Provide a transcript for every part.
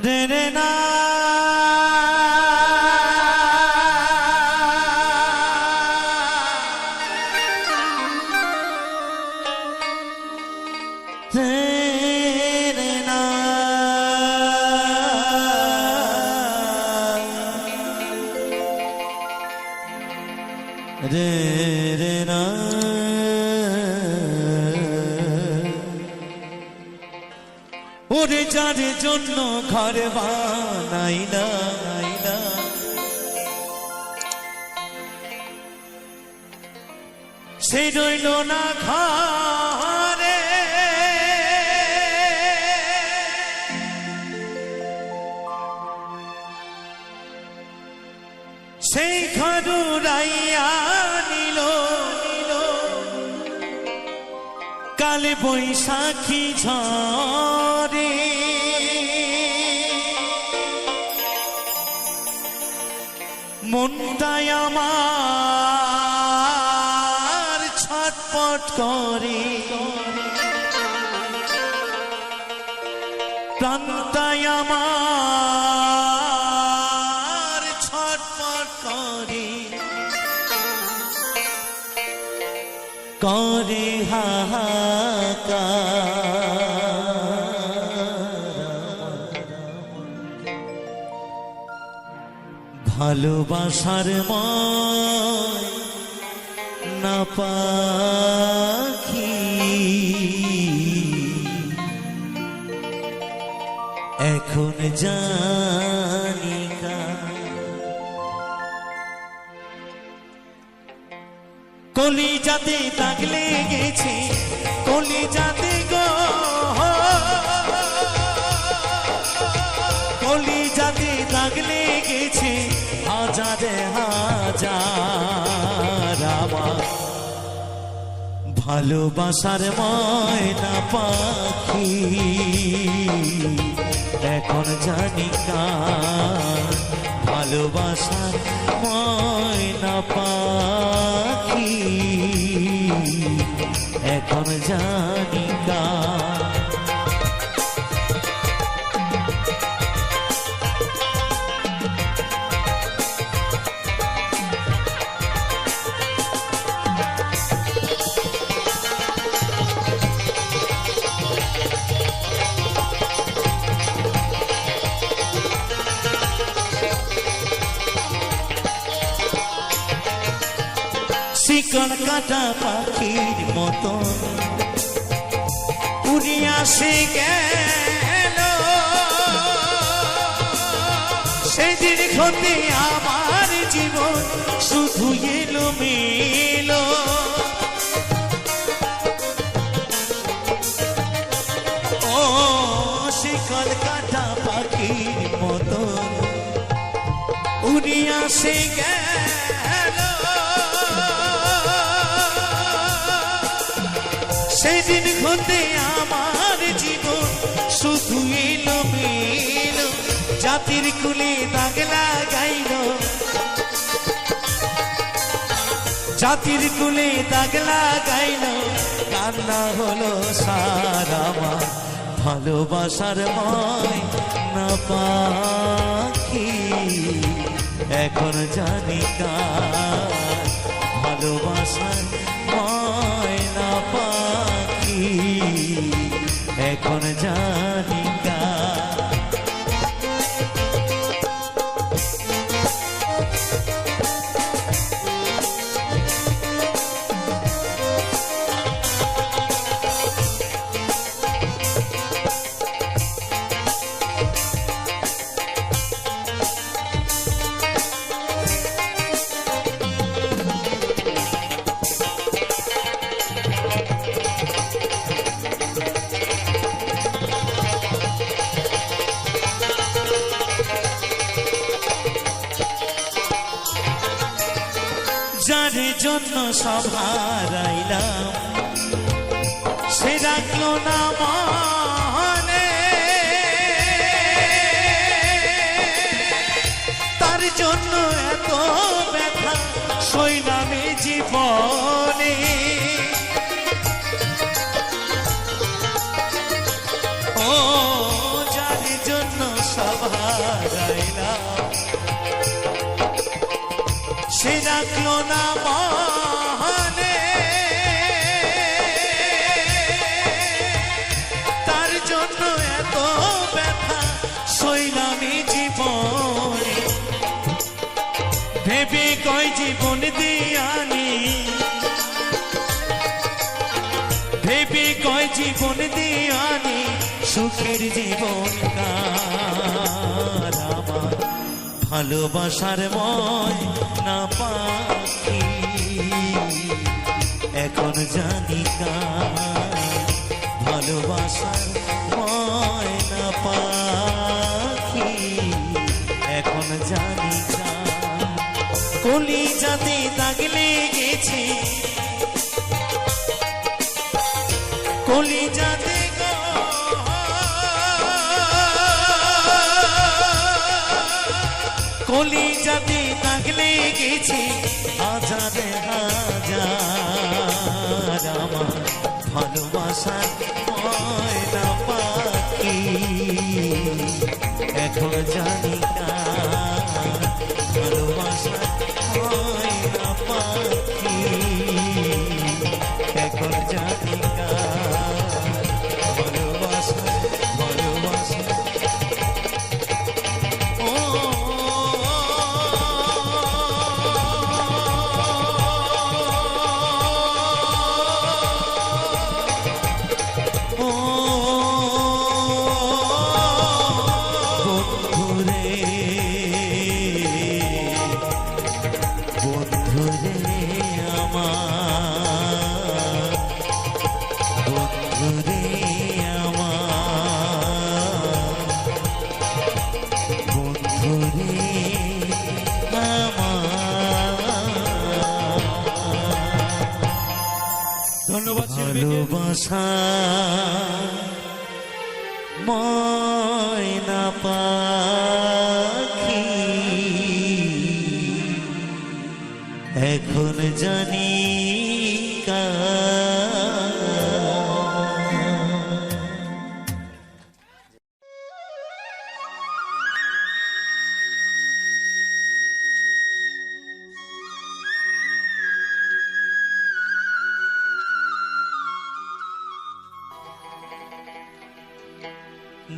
রে রে না রে রে না ওরে যার জন্য ঘর বানাইলা সে রইল না ঘরে সেই ঘর উড়াইয়া নিল কালে বৈশাখী ঝরে মনটাই আমার ছটপট করে প্রাণটাই আমার ছটপট করে করে হাহাকার ভালোবাসার ময়না পাখি এখন জানি কলিজাতে দাগ লেগেছে কলিজাতে গো কলিজাতে দাগ লেগেছে হাজারে হাজার আমার ভালোবাসার ময়না পাখি এখন জানি কার ভালোবাসার ময়না পাখি এখন জানি কার শিকল কাটা পাখির মতন উড়িয়া সে গেল সেদিন হতে আমার জীবন শুধু এলো মেলো ও শিকল কাটা পাখির মতন উড়িয়া সে গেল সেদিন হতে আমার জীবন শুধু এলো মেলো জাতির কুলে দাগ লাগাইল জাতির কুলে দাগ লাগাইল কান্না হলো সারা আমার ভালোবাসার ময়না পাখি এখন জানি কার ভালোবাসার ময়না পাখি এখন জানি কার যার জন্য সব হারাইলাম সে রাখলো না মনে তার জন্য এত ব্যথা সইলামে জীবনে। ও যার জন্য সব হারাইলাম সে রাখলো না মনে, তার জন্য এত ব্যথা সইলামে জীবনে। ভেবে কয় জীবন দিয়ানি, ভেবে কয় জীবন দিয়ানি সুখের জীবন কার। আমার ভালোবাসার ময়না পাখি এখন জানি কার, ভালোবাসার ময়না পাখি এখন জানি কার। কলিজাতে দাগ লেগেছে, কলিজাতে গো কলিজাতে দাগ লেগেছে হাজার হাজার। আমার ভালোবাসার ময়না পাখি এখন জানি কার, ভালোবাসার ময়না পাখি এখন জানি কার। ভালোবাসা ভালোবাসা ও ভালোবাসা ময়না পাখি এখন জানি কার।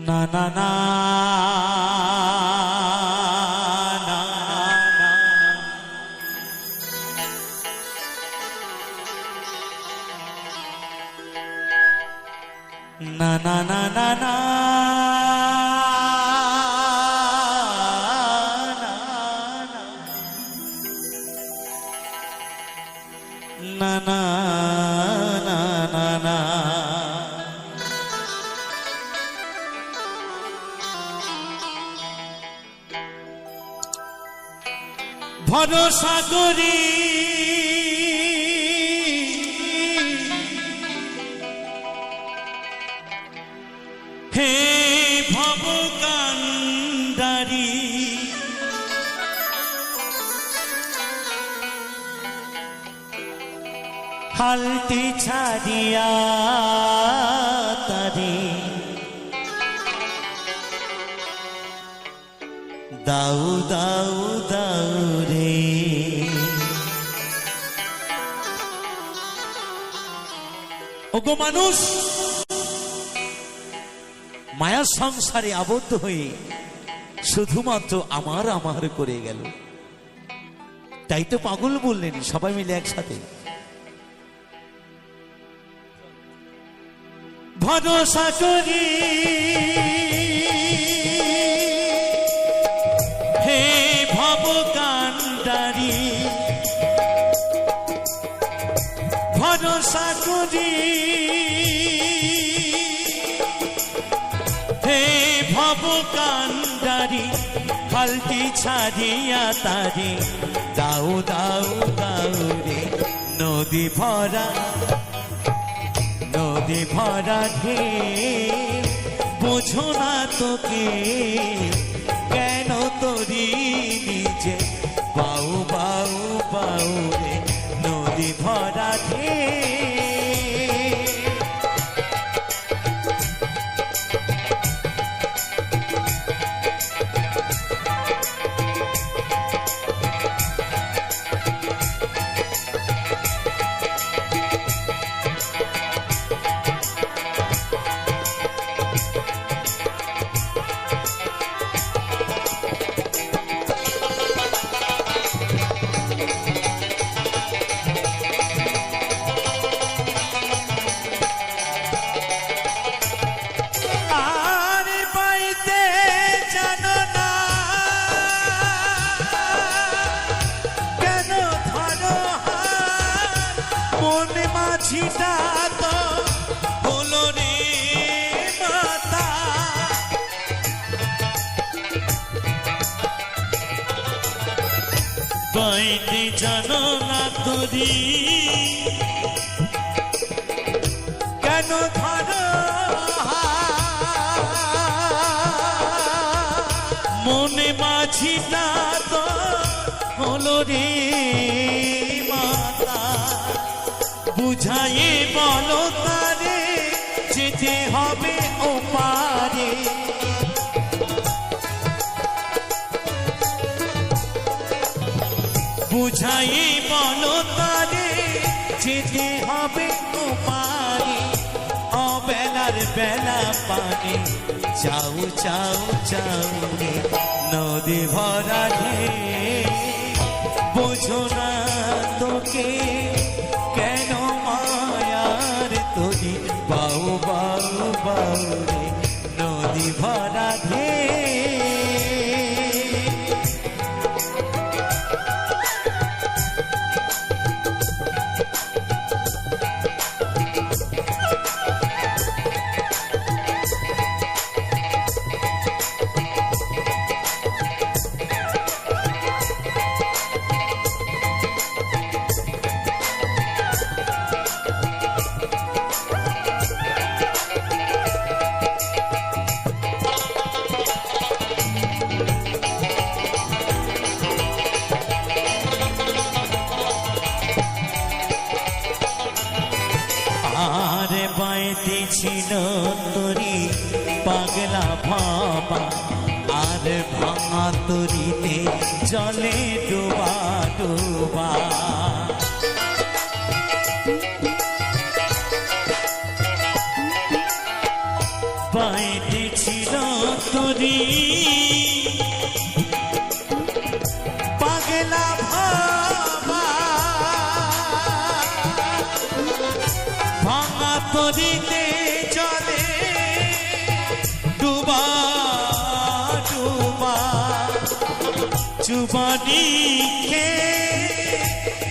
না না না না না না না না না না না না না না। ভরসা করি হে ভবকান্ডারি, হালতি ছাড়িয়া তারি দাউ দাউ দাউ রে। ওগো মানুষ মায়ার সংসারে আবদ্ধ হয়ে শুধুমাত্র আমার আমার করে গেল, তাই তো পাগল বললেন সবাই মিলে একসাথে। ভরসা করি হে ভবকান্ডারি, ভরসা করি হে ভবকান্ডারি, হালতি ছাড়িয়া তারি দাউ দাউ দাউ রে। নদী ভরা নদী ভরা ঢে বোঝো না তোকে কেন তোরি নিজে বাইতে জানো না তোরি কেন ধরো মনে মাঝিটা তো হলো রে মাতা বুঝাইয়ে বলো তারে যেতে হবে ও পারে বুঝাইয়ে বলো তারে যেতে হবে ও পারে অবেলার বেলা পানে চাউ চাউ চাউ রে নদী ভরা ঢেউ বোঝো না তোকে কেন মায়ার তোরি বাউ বাউ বাউ রে নদী ভরা ঢেউ ছিল তোরি পাগলা ভাবা আর ভাঙা তরিতে জলে ডোবা ডোবা বাইতে ছিল তোরি পাগলা ভাবা ভাঙা তরিতে জলে ডুবা ডুবা চুবানি খে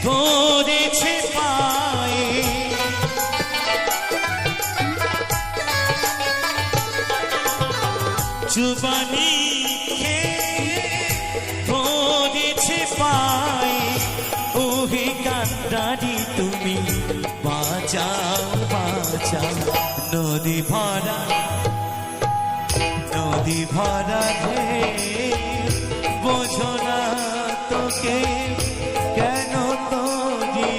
ধরেছে পায়ে চুবানি খে ধরেছে পায়ে ওহে কান্দারি তুমি বাঁচাও বাঁচাও নদী ভরা ঢেউ বোঝো না তোকে কেন তোরি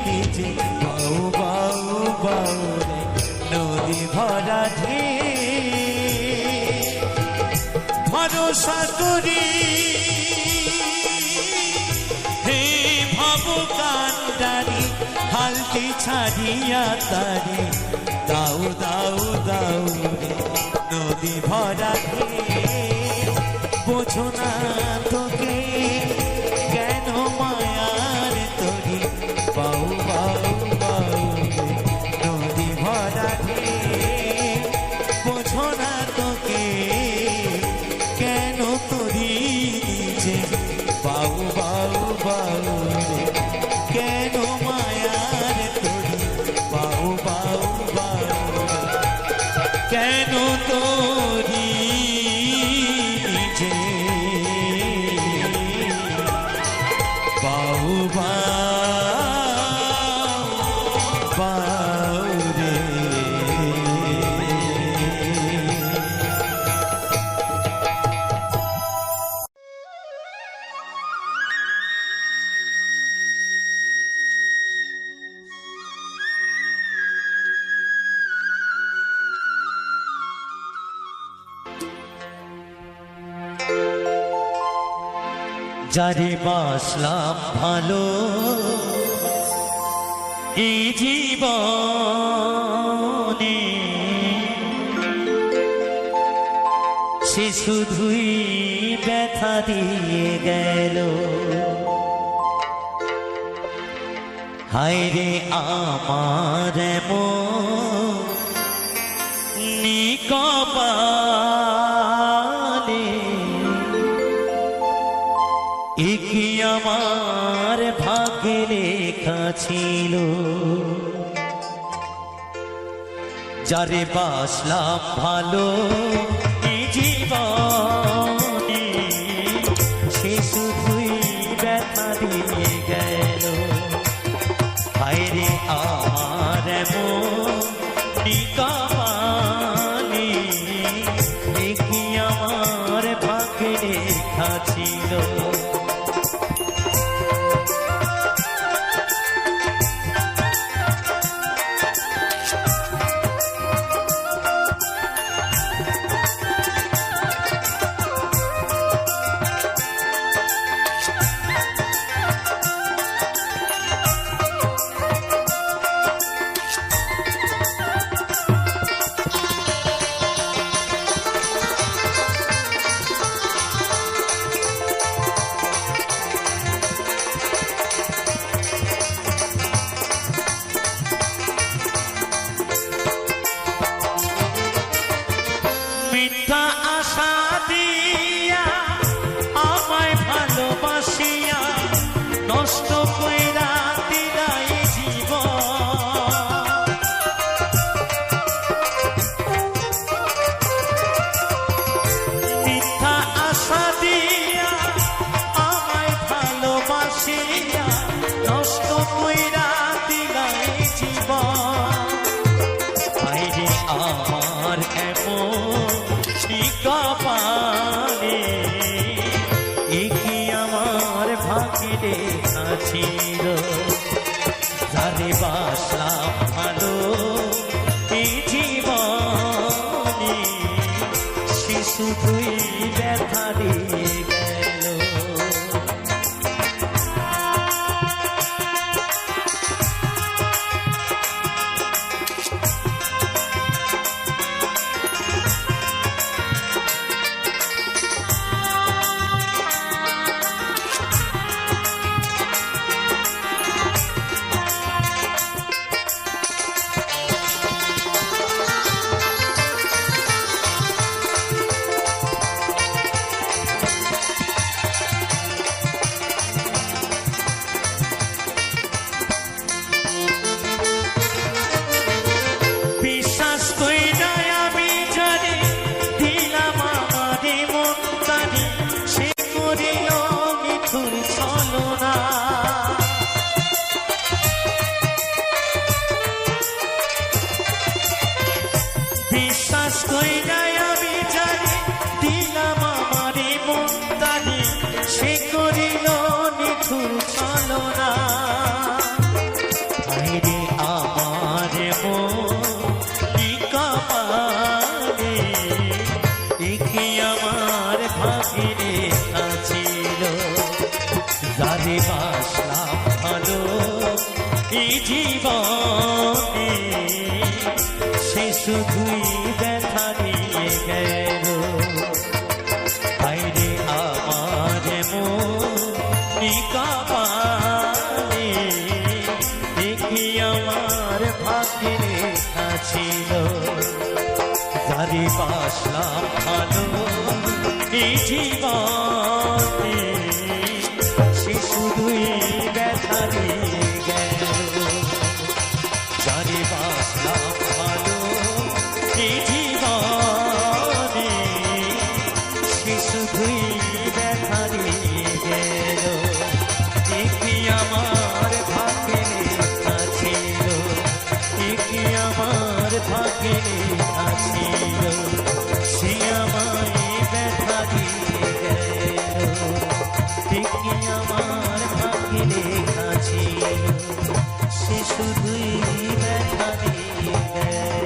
নিজে বাউ বাউ বাউ রে নদী ভরা ঢেউ ভরসা করি হে ভাব কান্ডারি হালটি ছাড়িয়া তারি দাউ দাউ দাউ রে নদী ভরা ঢেউ বোঝো না তোকে কেন মায়ার তোরি বাউ বাউ বাউ রে নদী ভরা ঢেউ বোঝো না তোকে কেন তোরি নিজে বাউ বাউ বাউ রে কেন মায়ার তোরি বাউ বাউ বাউ রে কেন তোরি নিজে বাউ বাউ বাউ রে যারে বাসলাম ভালো এই জীবনে সে শুধুই ব্যথা দিয়ে গেল হায় রে আমার নিকপালে একি আমার ভাগ্যে লেখা ছিল যারে বাসলাম ভালো এই জীবনে সে শুধুই ব্যথা দিয়ে লেখা ছিল। মিথ্যা আশা দিয়া আমায় ভালোবাসিয়া নষ্ট কইরা দিলাই জীবন। মিথ্যা আশা দিয়া আমায় ভালোবাসিয়া নষ্ট কইরা দিলাই জীবন। আইরে আমার এমন কপালে একি আমার ভাগ্যে লেখা ছিল। যারে বাসলাম ভালো এই জীবনে সে শুধুই ব্যথা দিয়ে গেল। বিশ্বাস কইরা আমি জানি দিলাম আমারে মন তানি সে করিল নিঠুর ছলনা। আইরে আমার মন কি কপালে একি আমার ভাগ্যে লেখা ছিল। যারে বাসলাম ভালো এই জীবনে সে শুধুই ব্যথা দিয়ে গেল। আইরে আমার মন কপালে দেখি আমার ভাগ্যে লেখা ছিল। যারে বাসলাম ভালো এই জীবনে সে শুধুই ব্যথা দিয়ে গেল। যারে বাসলাম ভালো এই জীবনে সে শুধুই ব্যথা দিয়ে গেল। দেখি আমার ভাগ্যে লেখা ছিল, দেখি আমার ভাগ্যে লেখা ছিল। সে আমায় ব্যথা দিয়ে গেল, দেখি আমার ভাগ্যে লেখা ছিল। সে শুধুই ব্যথা দিয়ে গেল,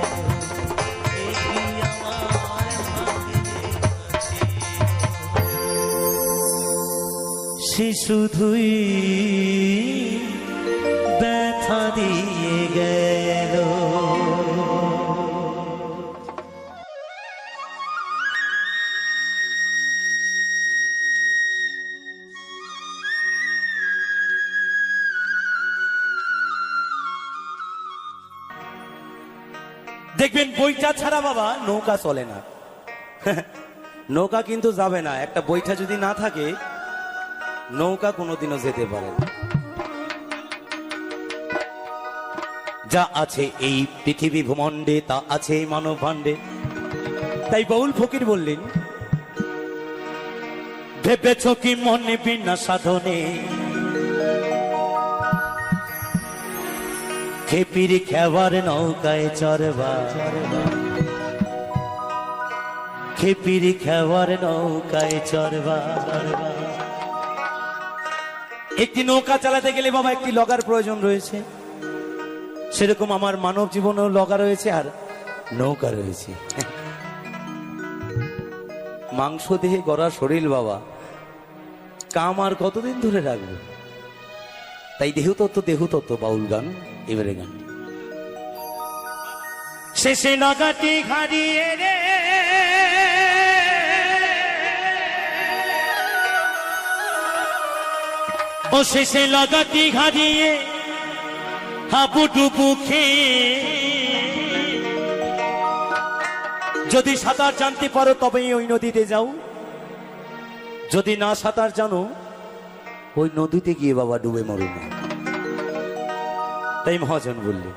দেখি আমার ভাগ্যে লেখা ছিল। সে শুধুই ব্যথা দিয়ে গেল। দেখবেন বইটা ছাড়া বাবা নৌকা চলে না। নৌকা কিন্তু যাবে না, একটা বইটা যদি না থাকে নৌকা কোনোদিনও যেতে পারে না। যা আছে এই পৃথিবী ভূমণ্ডে তা আছে এই মানব ভাণ্ডে। তাই বাউল ফকির বললেন, ভেবেছ কি মনে বিনা সাধনে খেপির খেবার নৌকায় চরবা। খেপির খেওয়ার নৌকায় চড়বা। একটি নৌকা চালাতে গেলে বাবা একটি লগার প্রয়োজন রয়েছে, সেরকম আমার মানব জীবনেও লগা রয়েছে আর নৌকা রয়েছে। মাংস দেহে গড়া শরীর বাবা, কাম আর কতদিন ধরে রাখবো? তাই দেহতত্ত্ব বাউল গান, এবারে গান। শেষে লাগাটি হারিয়ে রে ও শেষে লাগাটি হারিয়ে হাবুডুবু খেয়ে যদি সাঁতার জানতে পারো তবেই ওই নদীতে যাও, যদি না সাঁতার জানো ওই নদীতে গিয়ে বাবা ডুবে মরো না। তাই মহাজন বললেন,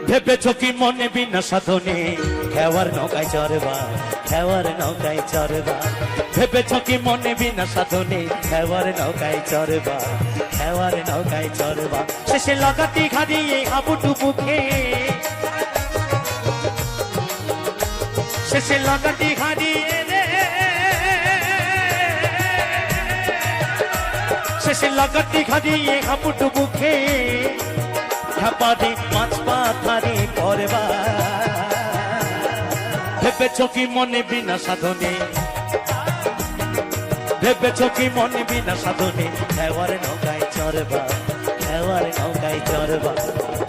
ভেবেছ কি মনে বিনা সাধনে খেওয়ার নৌকায় চড়বা, খেওয়ার নৌকায় চড়বা। ভেবেছ কি মনে বিনা সাধনে খেওয়ার নৌকায় চড়বা, খেওয়ার নৌকায় চড়বা। শেষে লাগাটি হারিয়ে হাবুডুবু খেয়ে, শেষে লাগাটি হারিয়ে রে, শেষে লাগাটি হারিয়ে হাবুডুবু খেয়ে খাপারি মাছ পাথারি করবা। ভেবেছ কি মনে বিনা সাধনে, ভেবেছ কি মনে বিনা সাধনে খেওয়ার নৌকায় চড়বা, খেওয়ার নৌকায় চড়বা।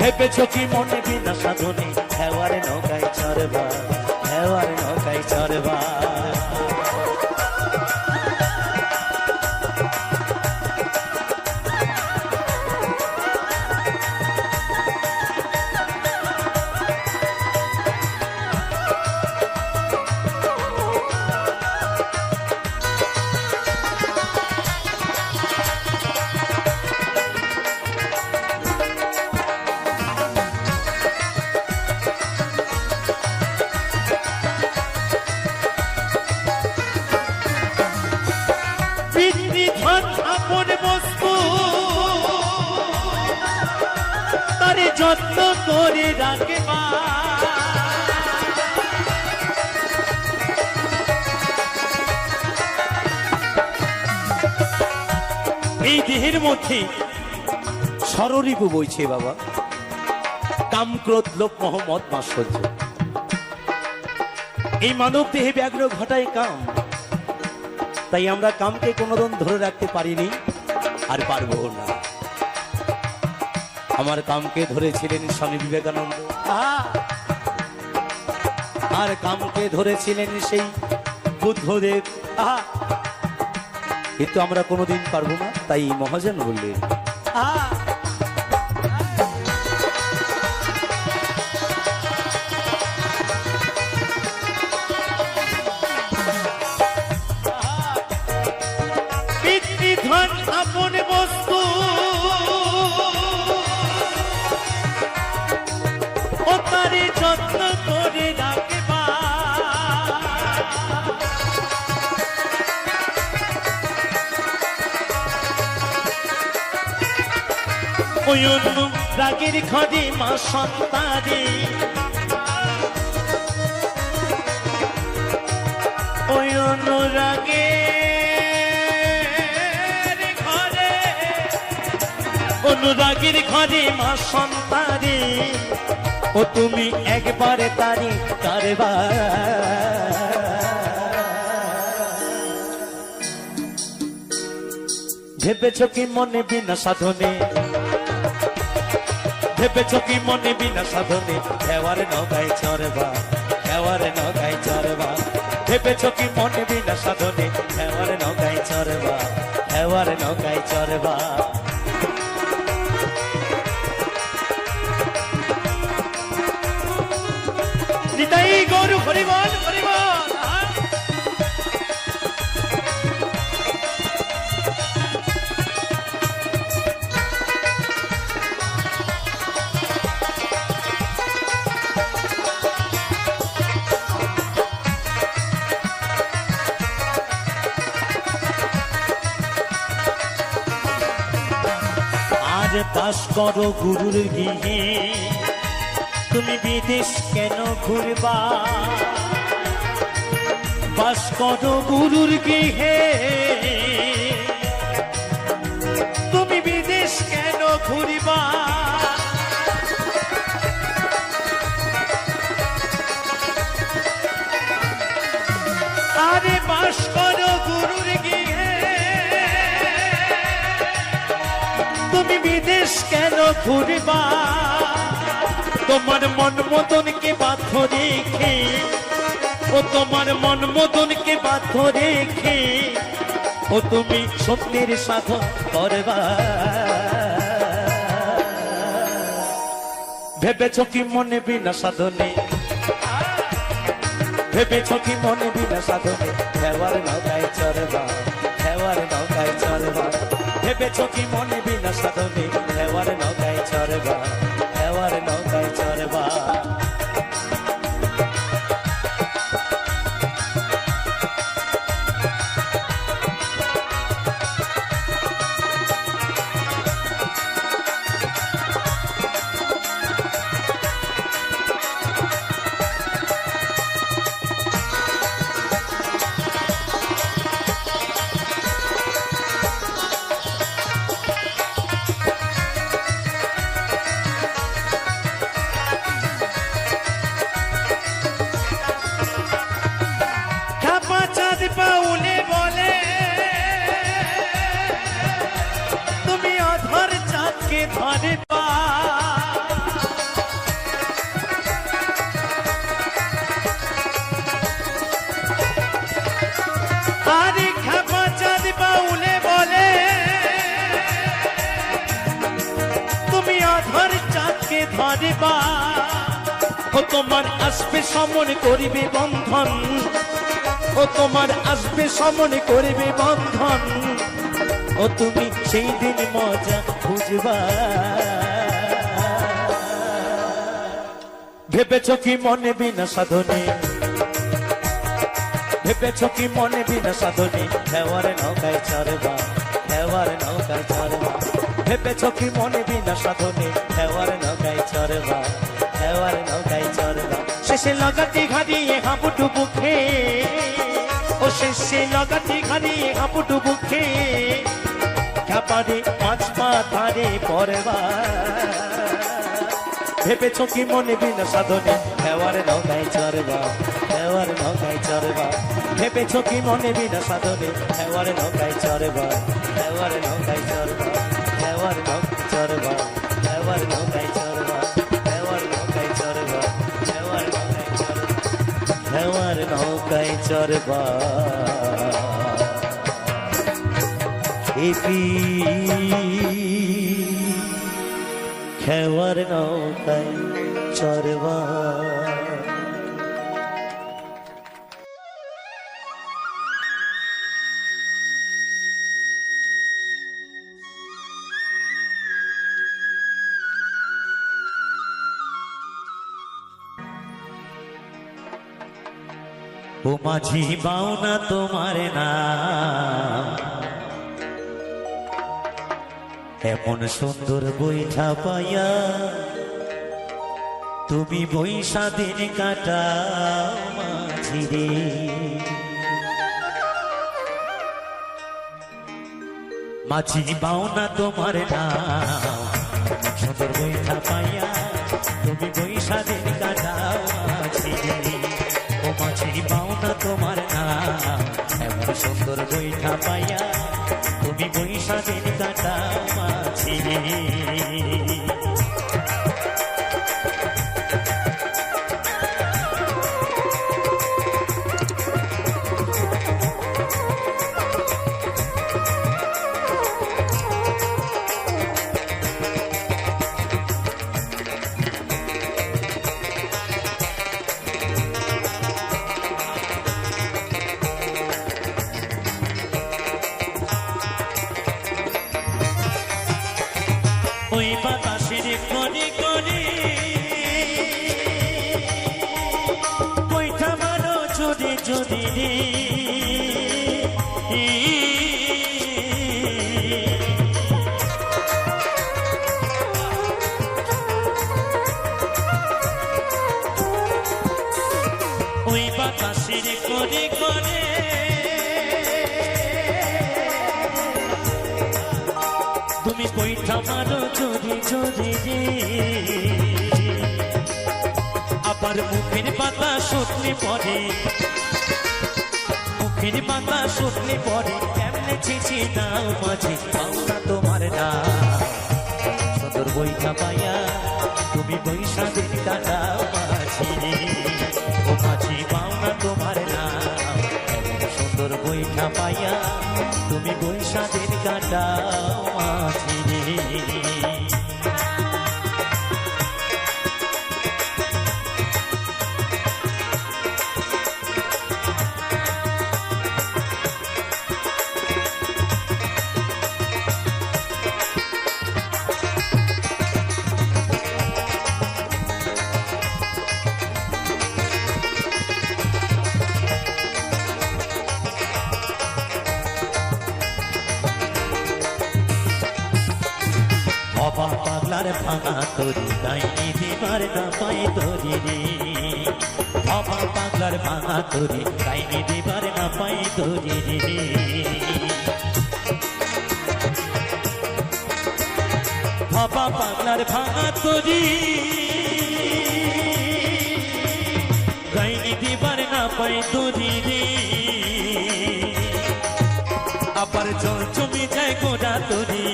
ভেবেছ কি মনে বিনা সাধনে খেওয়ার নৌকায় চড়বা, খেওয়ার নৌকায় চড়বা। যত্ন করে রাখবা, এই দেহের মধ্যে ষড়রিপু বইছে বাবা, কাম ক্রোধ লোভ মোহ মদ মাৎসর্য। এই মানব দেহে ব্যাঘ্র ঘটায় কাম, তাই আমরা কামকে কোনোদিন ধরে রাখতে পারিনি আর পারবো না। আমার কামকে ধরেছিলেন স্বামী বিবেকানন্দ, আর কামকে ধরেছিলেন সেই বুদ্ধদেব, কিন্তু আমরা কোনোদিন পারবো না। তাই মহাজন বললেন, পিতৃধন আপন বস্তু, ও তারে যত্ন করে রাখবা। ওই রাগের ঘরে মা সন্তানে, ওই অনুরাগের ঘরে মা সন্তানে, ও তুমি একবারে তারি কারবা। ভেবেছ কি মনে বিনা সাধনে, ভেবেছ কি মনে বিনা সাধনে খেওয়ার নৌকায় চড়বা, খেওয়ার নৌকায় চড়বা। ভেবেছ কি মনে বিনা সাধনে খেওয়ার নৌকায় চড়বা, খেওয়ার নৌকায় চড়বা। নিতাই গৌর হরিবল হরিবল। আর বাস করো গুরুর গৃহে, তুমি বিদেশ কেন ঘুরবা? বাস করো গুরুর গৃহে, তুমি বিদেশ কেন ঘুরিবা? আরে বাস করো গুরুর গৃহে, তুমি বিদেশ কেন ঘুরিবা? তোমার মন মতনকে বাধ্য রেখে, ও তোমার মন মতনকে বাধ্য রেখে, ও তুমি স্বপ্নের সাধন করবা। ভেবেছ কি মনে বিনা সাধনে, ভেবেছ কি মনে বিনা সাধনে হেওয়ার নৌকায় চড়বা, হেওয়ার নৌকায় চড়বা। ভেবেছ কি মনে বিনা সাধনে হেওয়ার নৌকায় চড়বা, হেওয়ার নৌকায় চড়বা। বাউলে বলে তুমি অধর চাঁদকে ধরবা, আরে খাপা চাঁদ বাউলে বলে তুমি অধর চাঁদকে ধরবা। ও তোমার আসবে সমন করিবে বন্ধন, ও তোমার আসবে সমন করবে বন্ধন, ও তুমি সেই দিন মজা বুঝবা। ভেবেছ কি মনে বিনা সাধনে, ভেবেছ কি মনে বিনা সাধনে হেওয়ার নৌকায় চড়বা, হেওয়ার নৌকায় চড়বা। ভেবেছ কি মনে বিনা সাধনে হেওয়ার নৌকায় চড়বা, হেওয়ার নৌকায় চড়বা। শেষে লাগাতে ঘাড়িয়ে হাবুডুবু খেয়ে, ও শেষে লাগাতে ঘাড়িয়ে হাবুডুবু খেয়ে খাবারে মাছ মাথারে পড়বা। ভেবেছ কি মনে বিনা সাধনে হেওয়ার নৌকায় চড়বা, হেওয়ার নৌকায় চড়বা। ভেবেছ কি মনে বিনা সাধনে হেওয়ার নৌকায় চড়বা, হেওয়ার নৌকায় চড়বা, হেওয়ার নৌকায় চড়বা, হেওয়ার নৌকায় চড়বা, হেওয়ার নৌকায় চড়বা, হেওয়ার নৌকায় চড়বা, হেওয়ার নৌকায় চড়বা। খেওয়ার নৌকায় চড়বা। ও মাঝি বাউনা তোমার নাম, এমন সুন্দর বৈঠা পাইয়া তুমি বৈশা দিন কাটাও মাঝি রে। মাঝি বাউনা তোমার নাম, সুন্দর বৈঠা পাইয়া তুমি বৈশা দিন কাটাও মাঝি রে। ও মাঝি বাউনা তোমার নাম, এমন সুন্দর বৈঠা পাইয়া তুমি বৈশা দিন কাটাও মাঝি রে। ওই বাতাসের করে করে বৈঠা মারো যদি যদি রে। ওই বাতাসের করে করে তুমি কইটা মারো চোরি চোরি রে আবার মুখের পাতা শুকনি পড়ে মুখের পাতা শুকনি পড়ে কেমনে ছিছি নাও মাঝি পাও না তোমার না সুন্দর বইটা পাইয়া তুমি বৈশা দিন কাটাও মাঝি রে ও মাঝি পাও না তোমার না সুন্দর বইটা পাইয়া তুমি বৈশা দিন কাটাও মাঝি রে বাবা পাগলার ভাঙা তরি গাইনি দিবার না পাই তরি রে বাবা পাগলার ভাঙা তরি গাইনি দিবার না পাই তরি রে বাবা পাগলার ভাঙা তরি গাইনি দিবার না পাই তরি রে আবার জল জমি যায় গোড়া তরি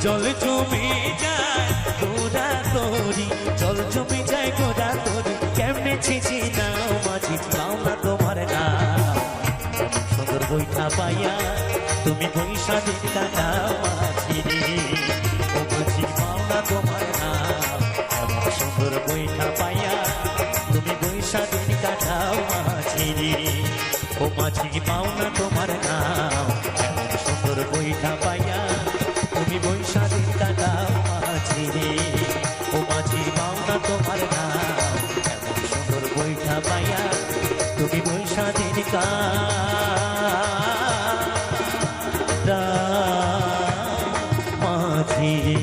জল জমি যায় গোড়া তরি জল জমি যায় গোড়া তরি কেমনে ছিছি নাও মাঝি পাও না তোমার না সুন্দর বইটা পাইয়া তুমি বৈশা দিন কাটাও মাঝি রে ও মাঝি পাও না তোমার না এমন সুন্দর বইটা পাইয়া তুমি বৈশা দিন কাটাও মাঝি রে ও মাঝি পাও না তোমার না এমন সুন্দর বইটা পাইয়া তুমি বৈশা দিন কাটাও মাঝি রে ও মাঝি পাও না তোমার নাম এমন সুন্দর বৈঠা পাইয়া তুমি বৈশা দিন কাটাও মাঝি রে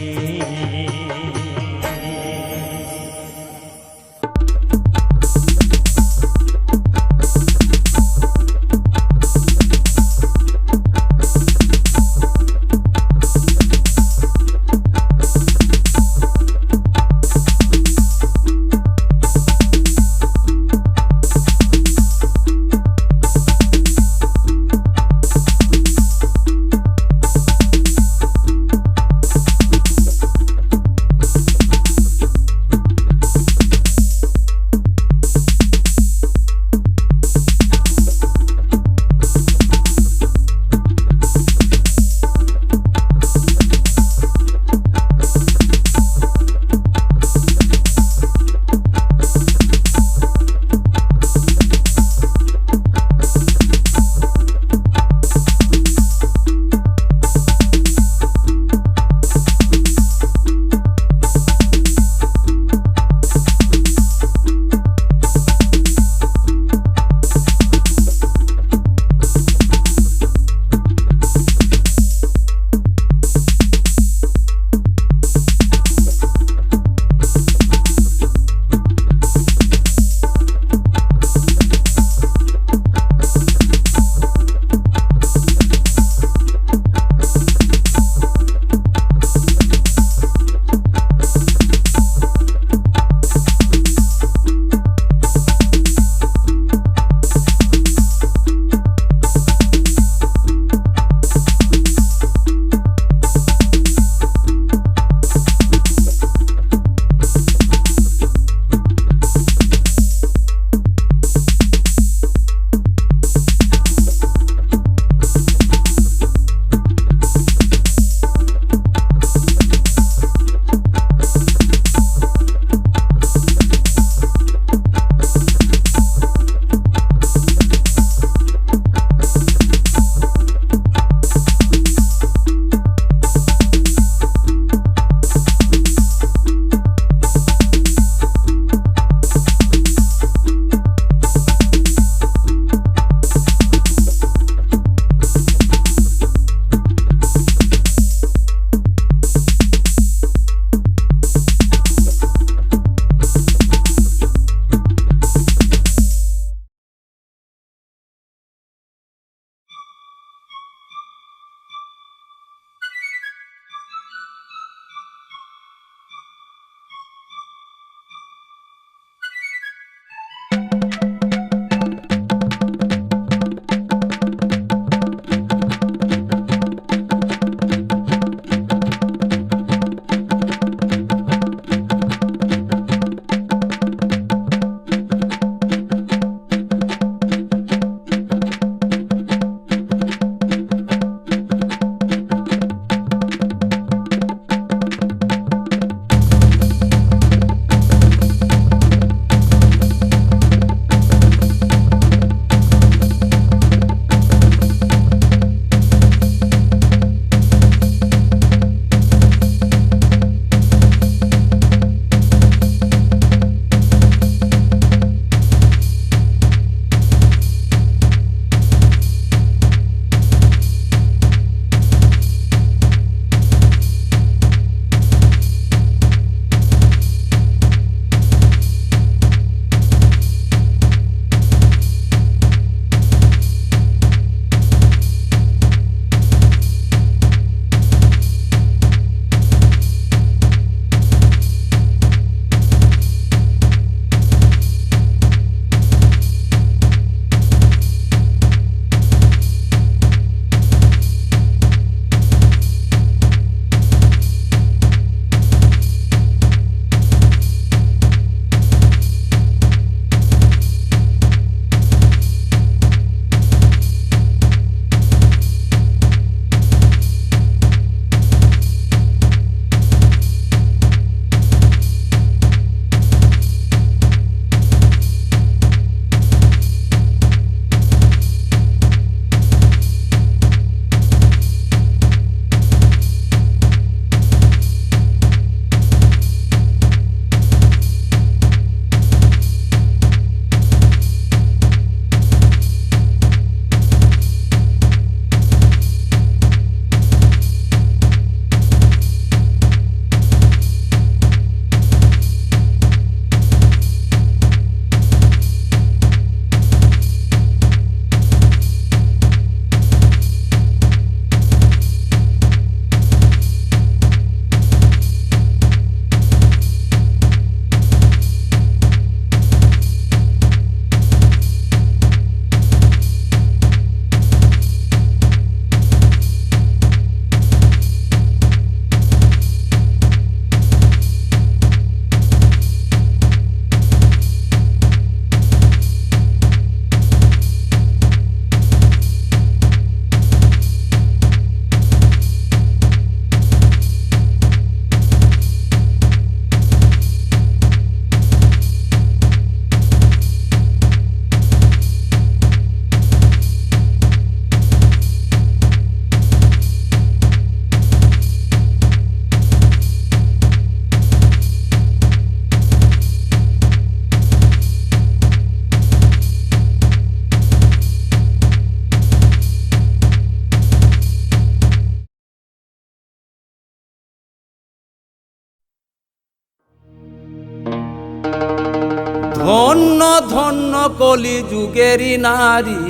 কলি যুগেরই নারী,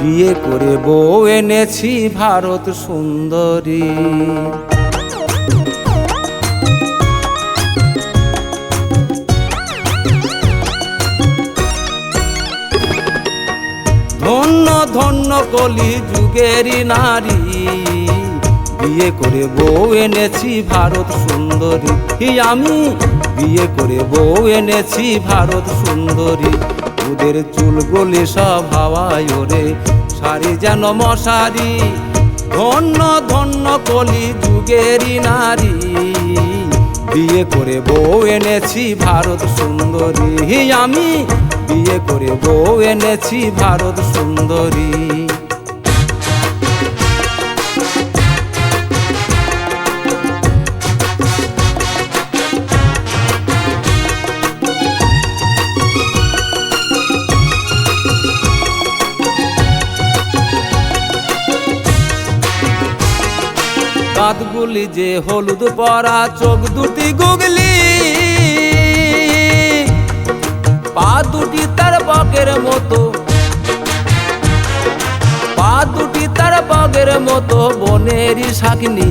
বিয়ে করে বউ এনেছি ভারত সুন্দরী। ধন্য ধন্য কলি যুগেরই নারী, বিয়ে করে বউ এনেছি ভারত সুন্দরী। আমি বিয়ে করে বউ এনেছি ভারত সুন্দরী। ওদের চুলগুলি সব হাওয়ায় ওরে, শাড়ি যেন মশারি। ধন্য ধন্য কলি যুগেরই নারী, বিয়ে করে বউ এনেছি ভারত সুন্দরী। আমি বিয়ে করে বউ এনেছি ভারত সুন্দরী। দাঁতগুলি যে হলুদ পরা, চোখ দুটি গুগলি, পা দুটি তার বকের মতো, পা দুটি তার বকের মতো বনেরই শাকনি।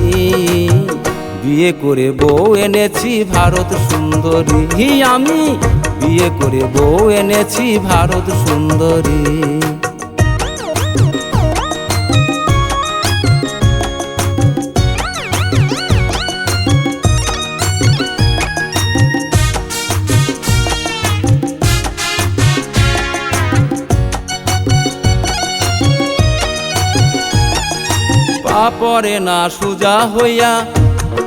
বিয়ে করে বউ এনেছি ভারত সুন্দরী। আমি বিয়ে করে বউ এনেছি ভারত সুন্দরী। পা পরে না সুজা হইয়া,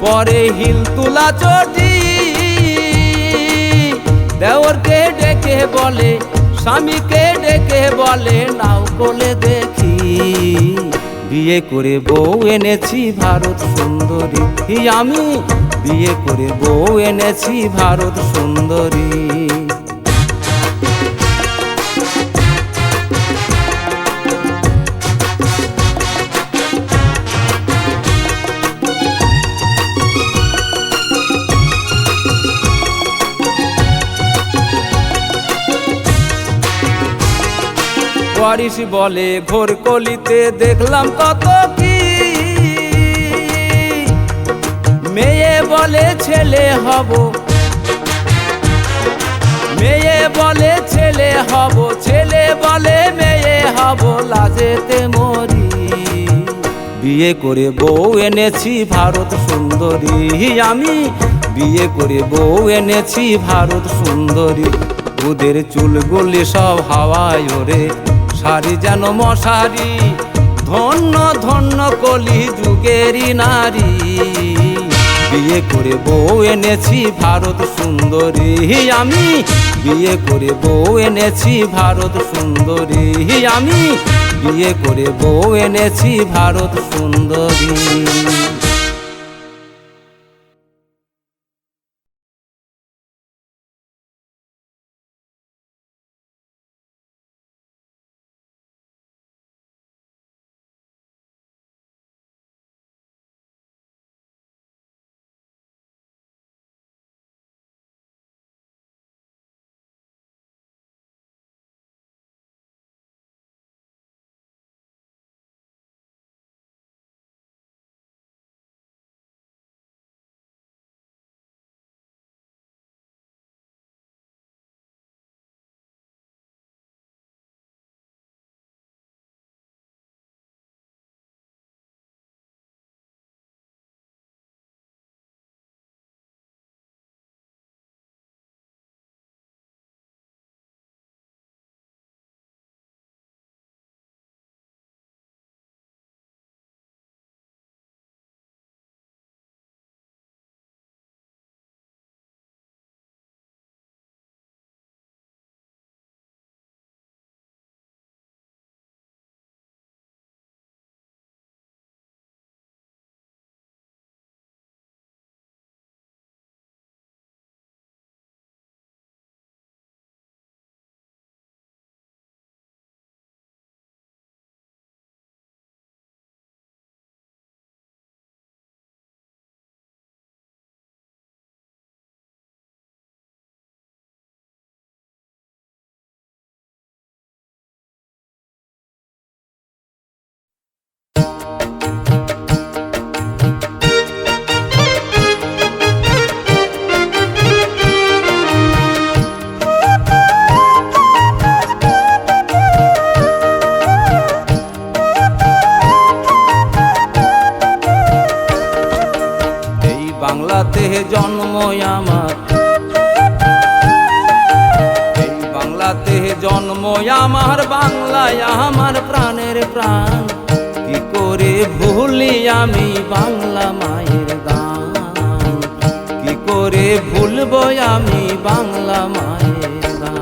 পরে হিল তুলা চটি। দেওরকে ডেকে বলে, স্বামীকে ডেকে বলে, নাও কোলে দেখি। বিয়ে করে বউ এনেছি ভারত সুন্দরী। আমি বিয়ে করে বউ এনেছি ভারত সুন্দরী। ওয়ারিশ বলে ঘোর কলিতে দেখলাম কত কি, মেয়ে বলে ছেলে হব, মেয়ে বলে ছেলে হব, ছেলে বলে মেয়ে হব, লাজেতে মরি। বিয়ে করে বউ এনেছি ভারত সুন্দরী। আমি বিয়ে করে বউ এনেছি ভারত সুন্দরী। ওদের চুলগুলি সব হাওয়ায় ওরে, শাড়ি যেন মশারি। ধন্য ধন্য কলি যুগেরই নারী, বিয়ে করে বউ এনেছি ভারত সুন্দরী। আমি বিয়ে করে বউ এনেছি ভারত সুন্দরী। আমি বিয়ে করে বউ এনেছি ভারত সুন্দরী। জন্ম আমার, এই বাংলাতে জন্ম আমার, বাংলায় আমার প্রাণের প্রাণ। কি করে ভুলি আমি বাংলা মায়ের গান, কি করে ভুলবো আমি বাংলা মায়ের গান।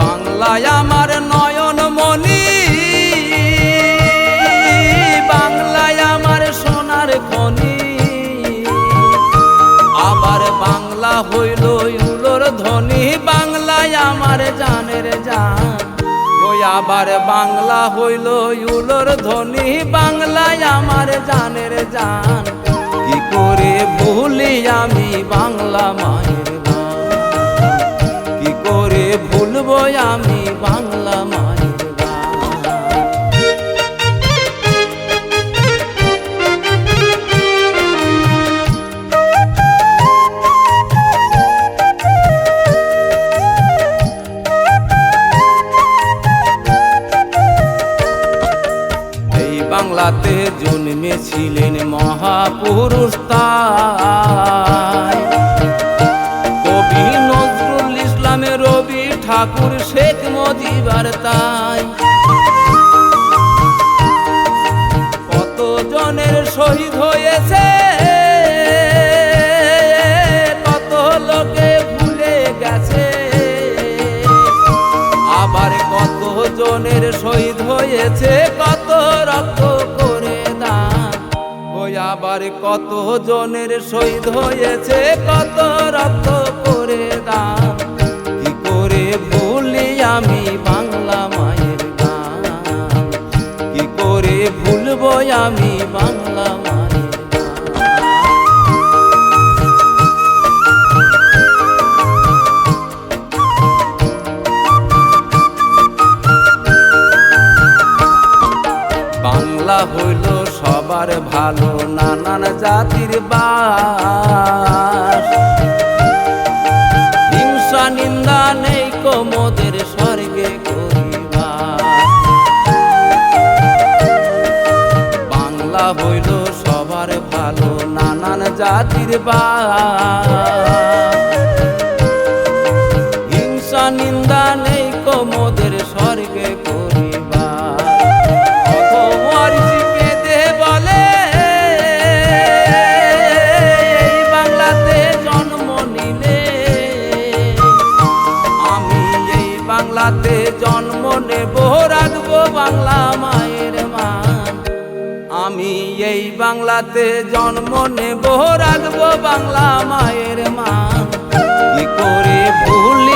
বাংলায় আমার নয়ন মণি, বাংলায় আমার সোনার খনি, আবার বাংলা হইল উলোর ধ্বনি, বাংলায় আমার জানের জান। ওই আবার বাংলা হইল উলোর ধ্বনি, বাংলায় আমার জানের জান। কি করে ভুলি আমি বাংলা মায়ের গান, কি করে ভুলবো আমি বাংলা মায়ের গান। এই বাংলাতে জন্মেছিলেন মহাপুরুষ তাই, কবি নজরুল ইসলাম, রবি ঠাকুর, শেখ মুজিবুর তাই। কত জনের শহীদ হয়েছে, কত লোকে ভুলে গেছে, আবার কত জনের শহীদ হয়েছে, কত রক্ত করে দান। ওই আবার কত জনের শহীদ হয়েছে, কত রক্ত করে দান। কি করে ভুলি আমি বাংলা মায়ের গান, কি করে ভুলবো আমি বাংলা মায়ের গান। বাংলা হইল সবার ভালো, নানান জাতির বাস, হিংসা নিন্দা নেই কোমদের স্বর্গে করিবার। বাংলা হইল সবার ভালো, নানান জাতির বাস, হিংসা নিন্দা নেই কোমদের স্বর্গে করিবার। বাংলাতে জন্ম নেব, রাখবো বাংলা মায়ের মান। আমি এই বাংলাতে জন্ম নেব, রাখবো বাংলা মায়ের মান। কি করে ভুল